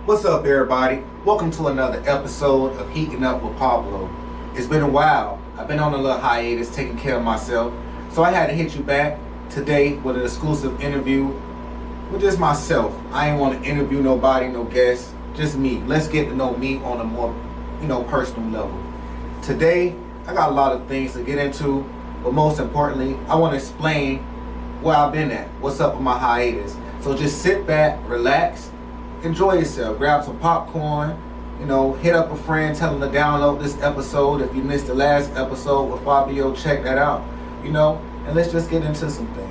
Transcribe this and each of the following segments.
What's up, everybody? Welcome to another episode of Heating Up with Paablo. It's been a while. I've been on a little hiatus taking care of myself, so I had to hit you back today with an exclusive interview with just myself. I ain't want to interview nobody, no guests, just me. Let's get to know me on a more, personal level. Today, I got a lot of things to get into, but most importantly, I want to explain where I've been at, what's up with my hiatus. So just sit back, relax, enjoy yourself, grab some popcorn, hit up a friend, tell them to download this episode. If you missed the last episode with Fabio, check that out, and let's just get into some things.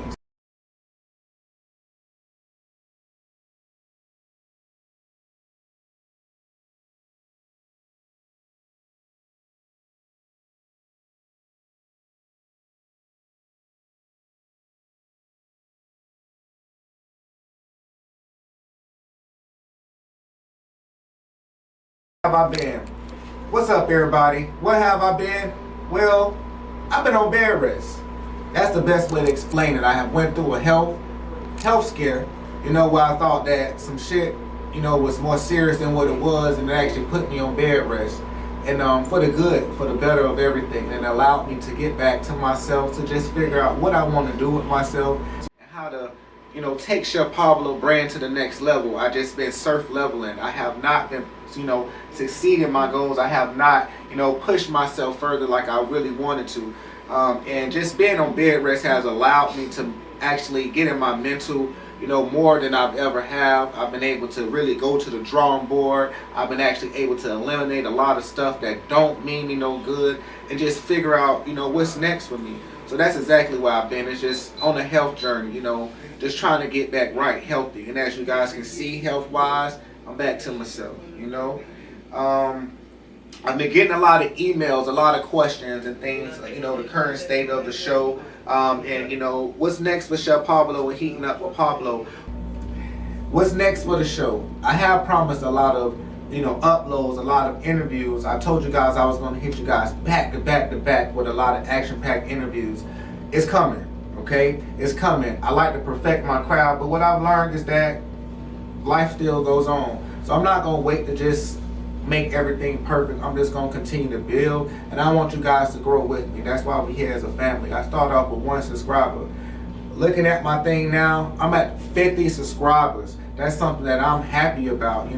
How have I been? What's up, everybody? What have I been? Well, I've been on bed rest. That's the best way to explain it. I have went through a health scare, where I thought that some shit, was more serious than what it was, and it actually put me on bed rest. And for the good, for the better of everything, and allowed me to get back to myself, to just figure out what I want to do with myself, and how to, take Chef Paablo brand to the next level. I just been surf leveling. I have not been, succeeding my goals. I have not, pushed myself further like I really wanted to. And just being on bed rest has allowed me to actually get in my mental, more than I've ever have. I've been able to really go to the drawing board. I've been actually able to eliminate a lot of stuff that don't mean me no good, and just figure out, what's next for me. So that's exactly where I've been. It's just on a health journey, just trying to get back right, healthy. And as you guys can see, health-wise, I'm back to myself, I've been getting a lot of emails, a lot of questions and things, the current state of the show, and what's next for Chef Paablo and Heating Up with Paablo. What's next for the show? I have promised a lot of, uploads, a lot of interviews. I told you guys I was going to hit you guys back to back to back with a lot of action-packed interviews. It's coming, okay? It's coming. I like to perfect my craft, but what I've learned is that life still goes on. So I'm not going to wait to just make everything perfect. I'm just going to continue to build, and I want you guys to grow with me. That's why we're here as a family. I started off with 1 subscriber. Looking at my thing now, I'm at 50 subscribers. That's something that I'm happy about,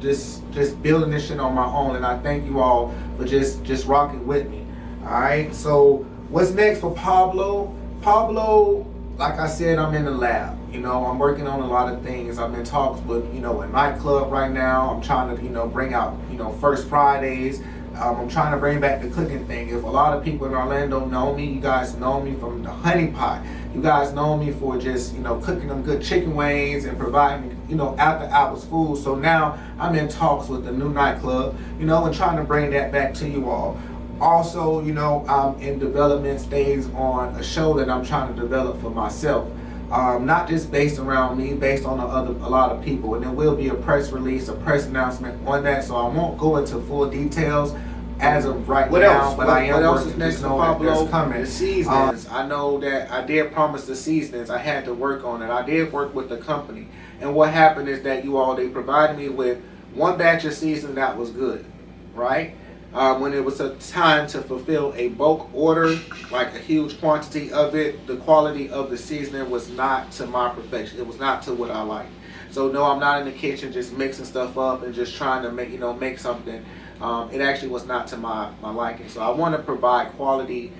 just building this shit on my own, and I thank you all for just rocking with me. Alright, so what's next for Paablo? Paablo, like I said, I'm in the lab. I'm working on a lot of things. I'm in talks with, a nightclub right now. I'm trying to, bring out, First Fridays. I'm trying to bring back the cooking thing. If a lot of people in Orlando know me, you guys know me from the honey pot. You guys know me for just, cooking them good chicken wings and providing, after hours food. So now I'm in talks with the new nightclub, and trying to bring that back to you all. Also, I'm in development stage on a show that I'm trying to develop for myself. Not just based around me, based on a lot of people. And there will be a press release, a press announcement on that. So I won't go into full details as of right now. But I am working to next know that there's coming. The seasons. I know that I did promise the seasons. I had to work on it. I did work with the company. And what happened is that they provided me with one batch of seasoning that was good, right? When it was a time to fulfill a bulk order, like a huge quantity of it, the quality of the seasoning was not to my perfection. It was not to what I like. So no, I'm not in the kitchen just mixing stuff up and just trying to make something. It actually was not to my liking. So I want to provide quality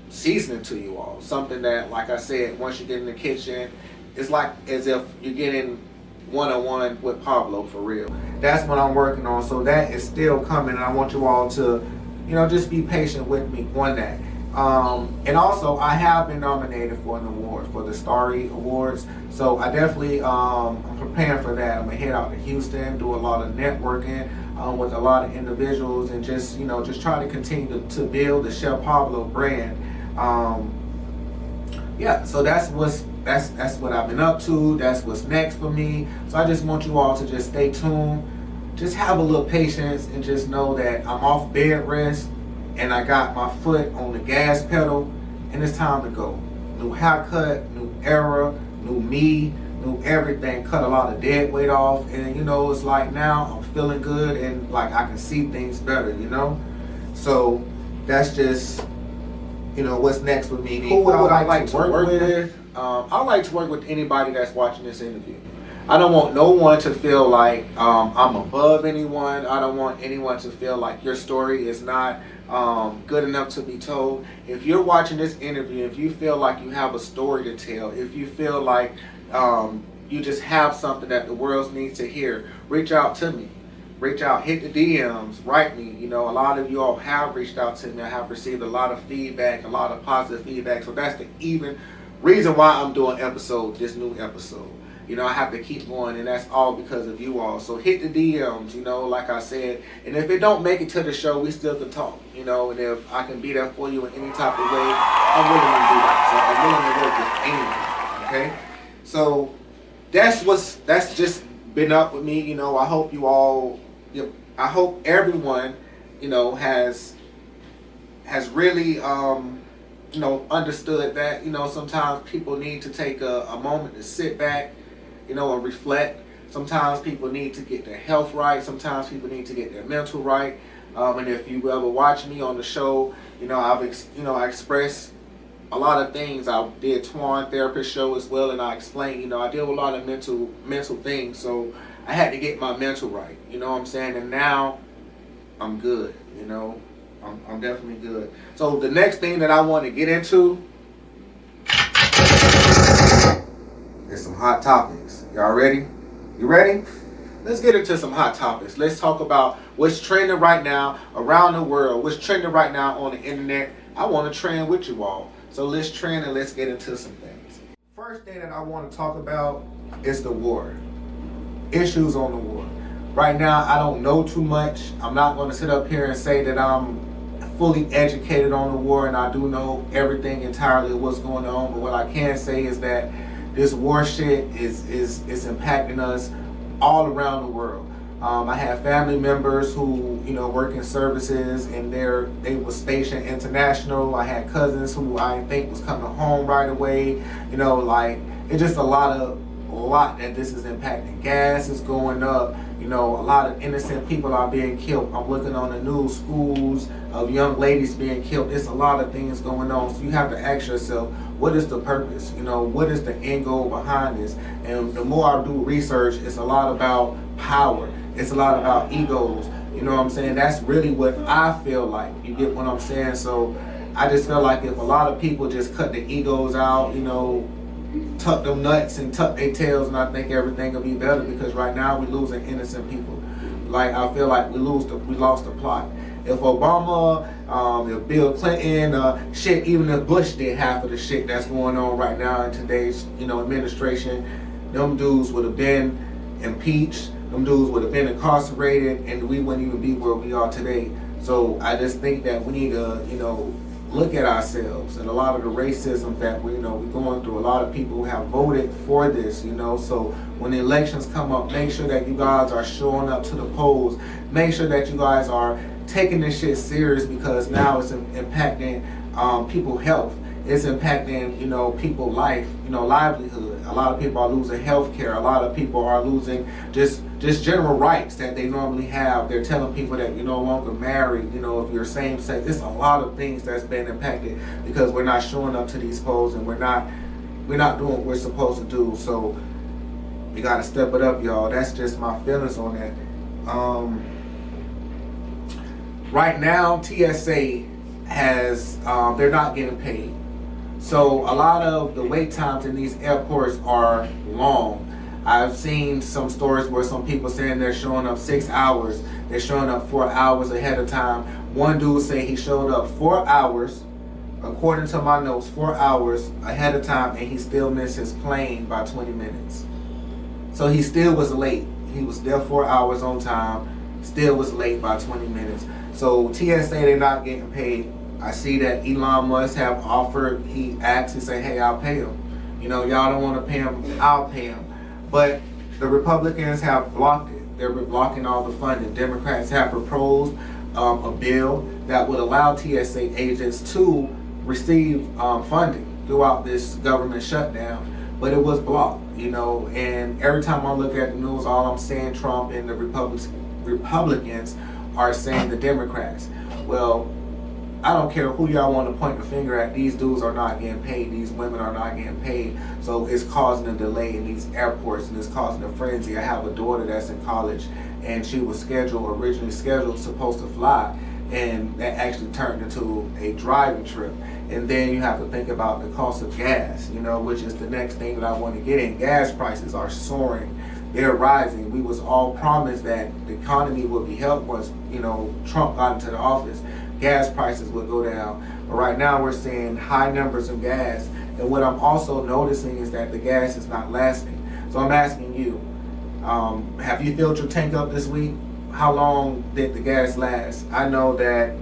seasoning to you all. Something that, like I said, once you get in the kitchen, it's like as if you're getting one-on-one with Paablo for real. That's what I'm working on. So that is still coming, and I want you all to, just be patient with me on that. And also, I have been nominated for an award, for the Starry Awards. So I definitely, I'm preparing for that. I'm gonna head out to Houston, do a lot of networking with a lot of individuals, and just try to continue to build the Chef Paablo brand. Yeah, so that's what I've been up to. That's what's next for me. So I just want you all to just stay tuned. Just have a little patience and just know that I'm off bed rest and I got my foot on the gas pedal, and it's time to go. New haircut, new era, new me, knew everything, cut a lot of dead weight off, and you know, it's like now I'm feeling good and like I can see things better, you know. So that's just, you know, what's next with me. Who would I like to work with? I like to work with anybody that's watching this interview. I don't want no one to feel like I'm above anyone. I don't want anyone to feel like your story is not good enough to be told. If you're watching this interview, if you feel like you have a story to tell, if you feel like you just have something that the world needs to hear, reach out to me. Reach out, hit the DMs, write me. You know, a lot of you all have reached out to me. I have received a lot of feedback, a lot of positive feedback. So that's the even reason why I'm doing this new episode. You know, I have to keep going, and that's all because of you all. So hit the DMs, you know, like I said. And if it don't make it to the show, we still can talk, you know. And if I can be there for you in any type of way, I'm willing to do that. So I'm willing to work with anyone, okay? So that's just been up with me, you know. I hope you all, I hope everyone, you know, has really, you know, understood that, you know, sometimes people need to take a moment to sit back, you know, and reflect. Sometimes people need to get their health right. Sometimes people need to get their mental right. And if you ever watch me on the show, you know, I express a lot of things. I did Twan therapist show as well, and I explained, you know, I deal with a lot of mental things. So I had to get my mental right, you know what I'm saying? And now I'm good, you know. I'm definitely good. So the next thing that I want to get into is some hot topics. Y'all ready? You ready? Let's get into some hot topics. Let's talk about what's trending right now around the world. What's trending right now on the internet. I want to trend with you all. So let's trend and let's get into some things. First thing that I want to talk about is the war. Issues on the war. Right now, I don't know too much. I'm not going to sit up here and say that I'm fully educated on the war and I do know everything entirely of what's going on. But what I can say is that this war shit is impacting us all around the world. I have family members who, you know, work in services and they were stationed international. I had cousins who I think was coming home right away. You know, like, it's just a lot that this is impacting. Gas is going up. You know, a lot of innocent people are being killed. I'm looking on the news, schools of young ladies being killed. There's a lot of things going on. So you have to ask yourself, what is the purpose? You know, what is the end goal behind this? And the more I do research, it's a lot about power. It's a lot about egos. You know what I'm saying? That's really what I feel like. You get what I'm saying? So I just feel like if a lot of people just cut the egos out, you know, tuck them nuts and tuck their tails, and I think everything will be better, because right now we're losing innocent people. Like, I feel like we lost the plot. If Obama, if Bill Clinton, shit, even if Bush did half of the shit that's going on right now in today's, you know, administration, them dudes would have been impeached, them dudes would have been incarcerated, and we wouldn't even be where we are today. So I just think that we need to, you know, look at ourselves and a lot of the racism that we're going through. A lot of people have voted for this, you know. So when the elections come up, make sure that you guys are showing up to the polls. Make sure that you guys are taking this shit serious, because now it's impacting people's health. It's impacting, you know, people's life, you know, livelihood. A lot of people are losing health care. A lot of people are losing just general rights that they normally have. They're telling people that you're no longer married, you know, if you're same sex. It's a lot of things that's been impacted because we're not showing up to these polls, and we're not doing what we're supposed to do. So we gotta step it up, y'all. That's just my feelings on that. Right now, TSA has they're not getting paid. So a lot of the wait times in these airports are long. I've seen some stories where some people saying they're showing up 6 hours. They're showing up 4 hours ahead of time. One dude said he showed up 4 hours, according to my notes, 4 hours ahead of time, and he still missed his plane by 20 minutes. So he still was late. He was there 4 hours on time, still was late by 20 minutes. So TSA, they're not getting paid. I see that Elon Musk have offered, he asked, he said, hey, I'll pay him. You know, y'all don't want to pay him, I'll pay him. But the Republicans have blocked it. They're blocking all the funding. Democrats have proposed a bill that would allow TSA agents to receive funding throughout this government shutdown. but it was blocked, you know. And every time I look at the news, all I'm seeing Trump and the Republicans are saying the Democrats. Well, I don't care who y'all want to point the finger at. These dudes are not getting paid. These women are not getting paid. So it's causing a delay in these airports, and it's causing a frenzy. I have a daughter that's in college, and she was originally scheduled, supposed to fly, and that actually turned into a driving trip. And then you have to think about the cost of gas, you know, which is the next thing that I want to get in. Gas prices are soaring. They're rising. We was all promised that the economy would be helped once, you know, Trump got into the office. Gas prices would go down. But right now we're seeing high numbers of gas. And what I'm also noticing is that the gas is not lasting. So I'm asking you, have you filled your tank up this week? How long did the gas last? I know that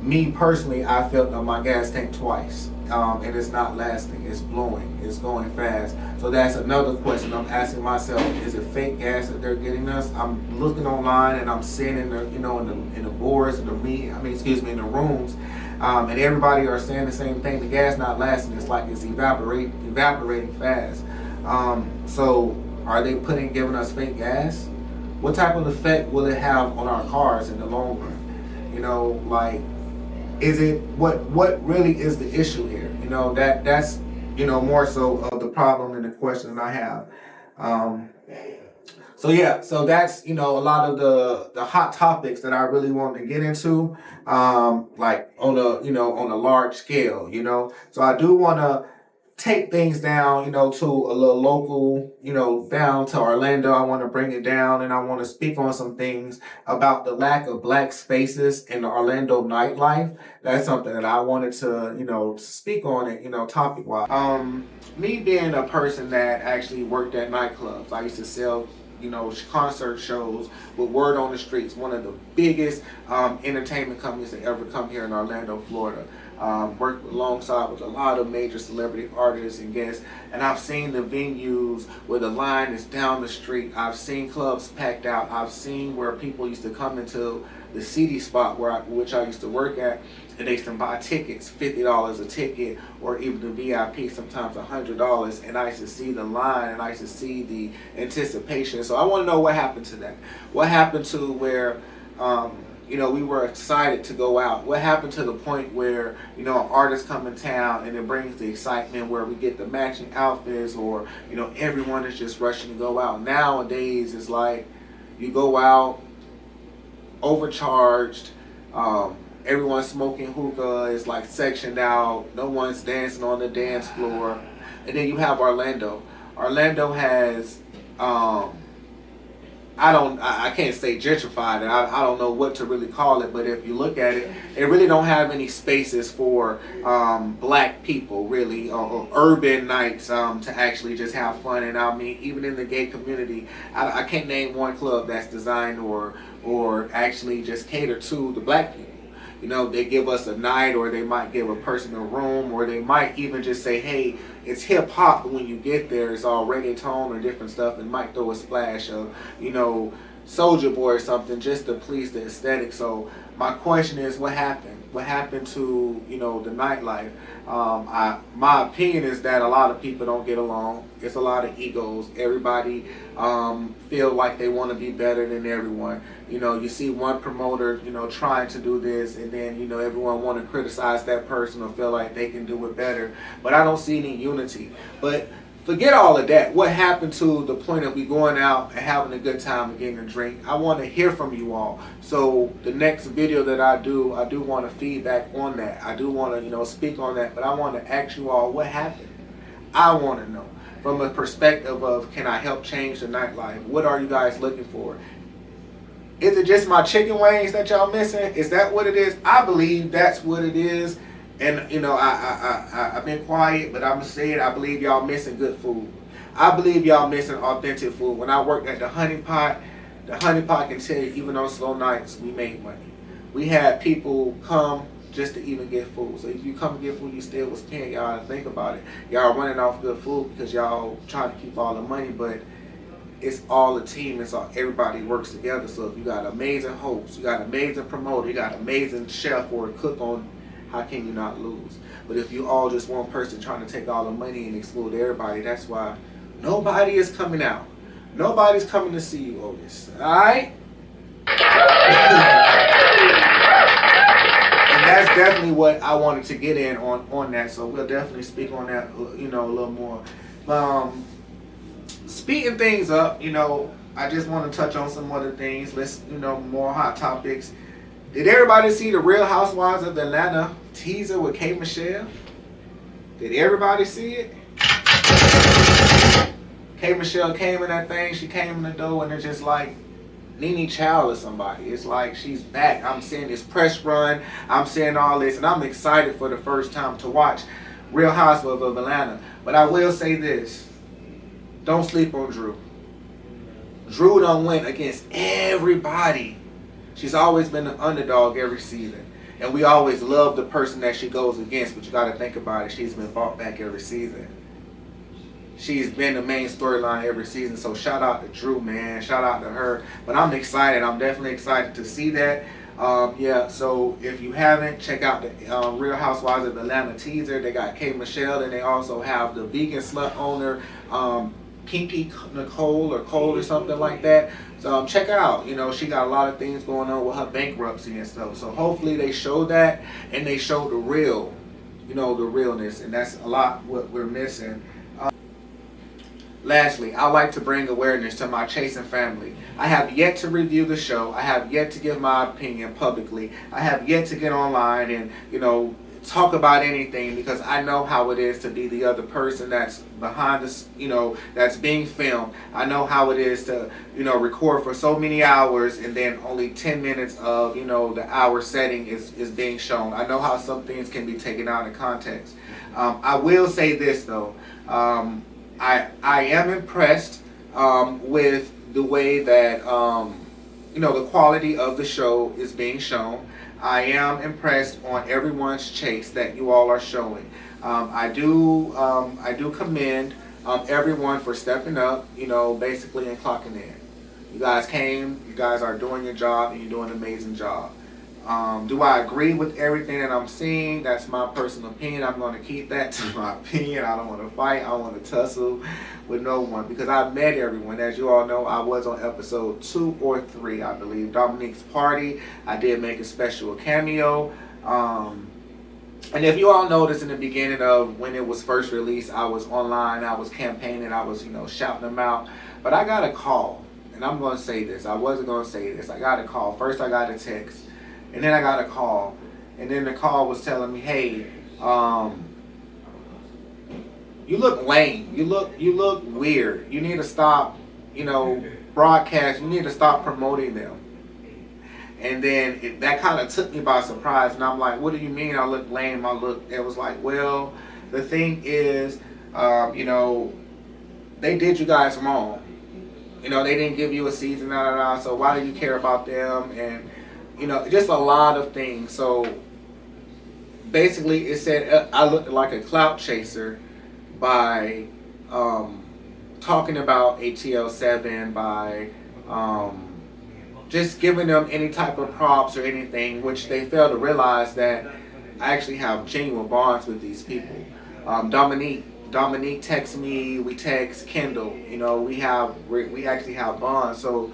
me personally, I filled up my gas tank twice. And it's not lasting. It's blowing. It's going fast. So that's another question I'm asking myself: is it fake gas that they're getting us? I'm looking online and I'm seeing in the, you know, in the boards, in the in the rooms, and everybody are saying the same thing. The gas not lasting. It's like it's evaporating fast. So are they giving us fake gas? What type of effect will it have on our cars in the long run? You know, like, is it what really is the issue here? You know, that's, you know, more so of the problem and the question that I have. So that's, you know, a lot of the hot topics that I really want to get into, like on a large scale, you know. So I do want to take things down, you know, to a little local, you know, down to Orlando. I want to bring it down, and I want to speak on some things about the lack of black spaces in the Orlando nightlife. That's something that I wanted to, you know, speak on it, you know, topic wise. Me being a person that actually worked at nightclubs, I used to sell, you know, concert shows with Word on the Streets, one of the biggest entertainment companies that ever come here in Orlando, Florida. Worked alongside with a lot of major celebrity artists and guests, and I've seen the venues where the line is down the street. I've seen clubs packed out. I've seen where people used to come into the seedy spot which I used to work at, and they used to buy tickets, $50 a ticket, or even the VIP, sometimes $100. And I used to see the line, and I used to see the anticipation. So I want to know what happened to that. What happened to where, you know, we were excited to go out? What happened to the point where, you know, artists come in town and it brings the excitement where we get the matching outfits, or, you know, everyone is just rushing to go out? Nowadays, it's like you go out overcharged. Everyone's smoking hookah. It's like sectioned out. No one's dancing on the dance floor. And then you have Orlando. Orlando has, I can't say gentrified, and I don't know what to really call it, but if you look at it, it really don't have any spaces for black people, really, or urban nights to actually just have fun. And I mean, even in the gay community, I can't name one club that's designed or actually just cater to the black people. You know, they give us a night, or they might give a person a room, or they might even just say, hey, it's hip hop, but when you get there, it's all reggaeton or different stuff, and might throw a splash of, you know, Soulja Boy or something, just to please the aesthetic. So my question is, what happened? What happened to, you know, the nightlife? My opinion is that a lot of people don't get along. It's a lot of egos. Everybody feel like they want to be better than everyone. You know, you see one promoter, you know, trying to do this, and then, you know, everyone want to criticize that person or feel like they can do it better. But I don't see any unity. But forget all of that. What happened to the point of we going out and having a good time and getting a drink? I want to hear from you all. So the next video that I do want to feedback on that. I do want to, you know, speak on that. But I want to ask you all, what happened? I want to know from a perspective of, can I help change the nightlife? What are you guys looking for? Is it just my chicken wings that y'all missing? Is that what it is? I believe that's what it is. And, you know, I've been quiet, but I'm going to say it. I believe y'all missing good food. I believe y'all missing authentic food. When I worked at the Honey Pot can tell you, even on slow nights, we made money. We had people come just to even get food. So if you come and get food, you still was paying. Y'all to think about it. Y'all running off good food because y'all trying to keep all the money, but it's all a team. It's all, everybody works together. So if you got amazing hosts, you got amazing promoter, you got amazing chef or cook on how can you not lose? But if you all just one person trying to take all the money and exclude everybody, that's why nobody is coming out. Nobody's coming to see you, Otis. Alright? And that's definitely what I wanted to get in on that. So we'll definitely speak on that, you know, a little more. Speeding things up, you know, I just want to touch on some other things. Let's, you know, more hot topics. Did everybody see the Real Housewives of Atlanta teaser with K. Michelle? Did everybody see it? K. Michelle came in that thing. She came in the door and it's just like Nene Child or somebody. It's like she's back. I'm seeing this press run. I'm seeing all this, and I'm excited for the first time to watch Real Housewives of Atlanta. But I will say this: don't sleep on Drew. Drew don't win against everybody. She's always been an underdog every season. And we always love the person that she goes against, but you got to think about it. She's been brought back every season. She's been the main storyline every season. So shout out to Drew, man. Shout out to her. But I'm excited. I'm definitely excited to see that. Yeah, so if you haven't, check out the Real Housewives of Atlanta teaser. They got K. Michelle, and they also have the vegan slut owner, Pinky Nicole or Cole or something like that. So check it out. You know, she got a lot of things going on with her bankruptcy and stuff. So hopefully they show that and they show the real, you know, the realness. And that's a lot what we're missing. Lastly, I like to bring awareness to my chasing family. I have yet to review the show. I have yet to give my opinion publicly. I have yet to get online and, you know, talk about anything, because I know how it is to be the other person that's behind us, you know, that's being filmed. I know how it is to, you know, record for so many hours and then only 10 minutes of, you know, the hour setting is being shown. I know how some things can be taken out of context. I will say this though. I am impressed with the way that you know, the quality of the show is being shown. I am impressed on everyone's chase that you all are showing. I do commend everyone for stepping up, you know, basically, and clocking in. You guys came, you guys are doing your job, and you're doing an amazing job. Do I agree with everything that I'm seeing? That's my personal opinion. I'm going to keep that to my opinion. I don't want to fight. I don't want to tussle with no one, because I met everyone. As you all know, I was on episode 2 or 3, I believe. Dominique's party. I did make a special cameo. And if you all noticed in the beginning of when it was first released, I was online. I was campaigning. I was, you know, shouting them out. But I got a call. And I'm going to say this. I wasn't going to say this. I got a call. First, I got a text. And then I got a call, and then the call was telling me, "Hey, you look lame. You look weird. You need to stop, you know, broadcast. You need to stop promoting them." And then that kind of took me by surprise, and I'm like, "What do you mean I look lame? It was like, well, the thing is, you know, they did you guys wrong. You know, they didn't give you a season, so why do you care about them?" And you know, just a lot of things. So basically it said I looked like a clout chaser by talking about ATL7, by just giving them any type of props or anything, which they fail to realize that I actually have genuine bonds with these people. Dominique texts me, we text Kendall, you know, we actually have bonds. So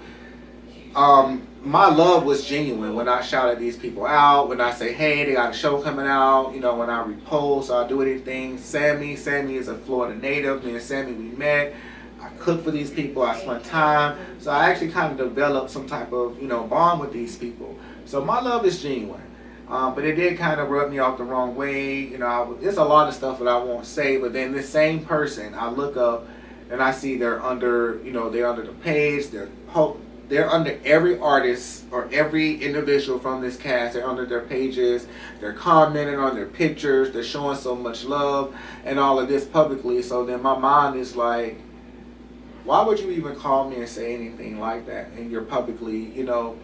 my love was genuine when I shouted these people out, when I say, hey, they got a show coming out, you know, when I repost, I do anything. Sammy is a Florida native. Me and Sammy, we met. I cooked for these people. I spent time. So I actually kind of developed some type of, you know, bond with these people. So my love is genuine. But it did kind of rub me off the wrong way. You know, there's a lot of stuff that I won't say, but then this same person, I look up and I see they're under, you know, they're under the page, they're under every artist or every individual from this cast. They're under their pages. They're commenting on their pictures. They're showing so much love and all of this publicly. So then my mind is like, why would you even call me and say anything like that? And you're publicly, you know,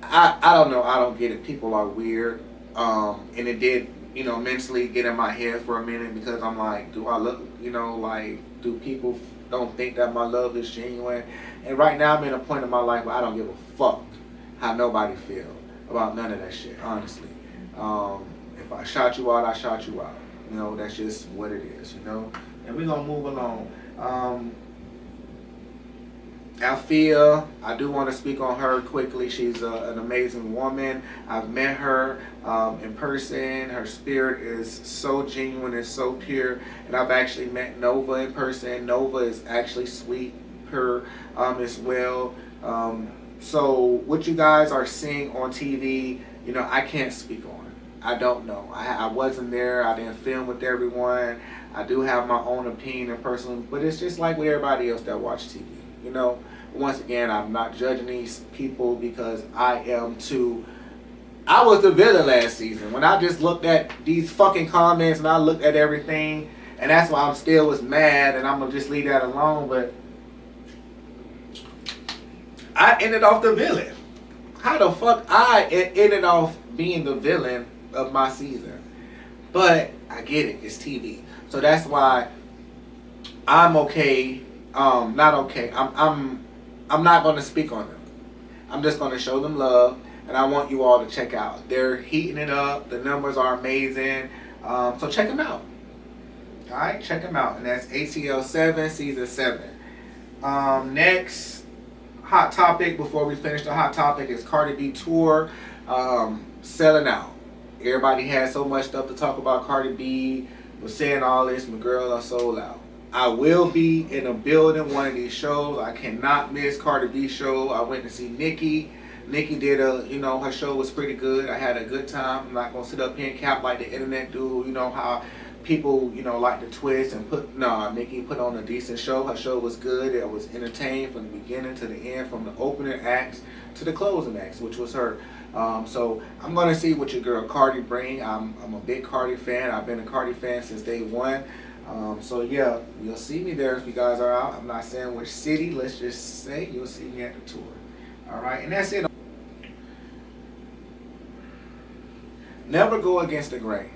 I don't know. I don't get it. People are weird. And it did, you know, mentally get in my head for a minute, because I'm like, do I look, you know, like, do people don't think that my love is genuine? And right now I'm in a point in my life where I don't give a fuck how nobody feel about none of that shit, honestly. If If I shot you out, I shot you out. You know, that's just what it is, you know. And we're going to move along. Alfeefya, I do want to speak on her quickly. She's an amazing woman. I've met her in person. Her spirit is so genuine and so pure. And I've actually met Nova in person. Nova is actually sweet, pure as well. So what you guys are seeing on TV, you know, I can't speak on. I don't know. I wasn't there. I didn't film with everyone. I do have my own opinion and personal, but it's just like with everybody else that watch TV. You know, once again, I'm not judging these people because I am too. I was the villain last season when I just looked at these fucking comments and I looked at everything, and that's why I'm still was mad, and I'm gonna just leave that alone. But I ended off the villain. How the fuck I ended off being the villain of my season? But I get it. It's TV, so that's why I'm okay. Not okay. I'm not going to speak on them. I'm just going to show them love, and I want you all to check out. They're heating it up. The numbers are amazing. So check them out. All right, check them out. And that's ATL 7, season 7. Next hot topic before we finish the hot topic is Cardi B tour selling out. Everybody had so much stuff to talk about. Cardi B was saying all this. My girl are sold out. I will be in a building one of these shows. I cannot miss Cardi B show. I went to see Nicki. Nicki did her show was pretty good. I had a good time. I'm not going to sit up here and cap like the internet do. You know how people, like to twist and Nicki put on a decent show. Her show was good. It was entertained from the beginning to the end, from the opening acts to the closing acts, which was her. So I'm going to see what your girl Cardi bring. I'm a big Cardi fan. I've been a Cardi fan since day one. So yeah, you'll see me there if you guys are out. I'm not saying which city. Let's just say you'll see me at the tour. All right, and that's it. Never go against the grain.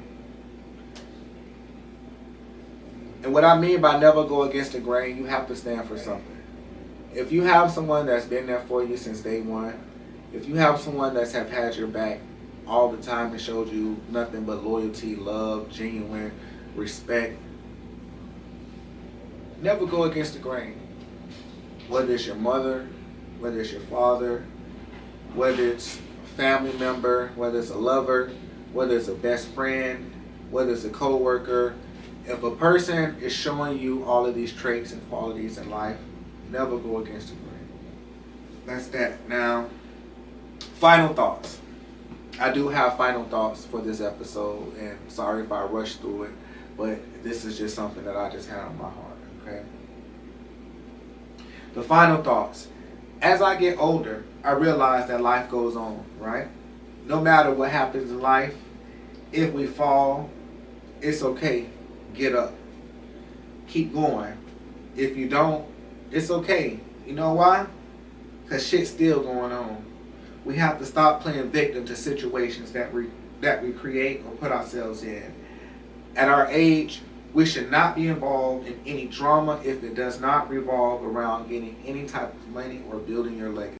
And what I mean by never go against the grain, you have to stand for something. If you have someone that's been there for you since day one, if you have someone that's have had your back all the time and showed you nothing but loyalty, love, genuine respect, never go against the grain. Whether it's your mother, whether it's your father, whether it's a family member, whether it's a lover, whether it's a best friend, whether it's a co-worker. If a person is showing you all of these traits and qualities in life, never go against the grain. That's that. Now, final thoughts. I do have final thoughts for this episode, and sorry if I rushed through it, but this is just something that I just had on my heart. Okay. The final thoughts. As I get older, I realize that life goes on, right? No matter what happens in life, if we fall, it's okay. Get up. Keep going. If you don't, it's okay. You know why? Because shit's still going on. We have to stop playing victim to situations that we create or put ourselves in. At our age, we should not be involved in any drama if it does not revolve around getting any type of money or building your legacy.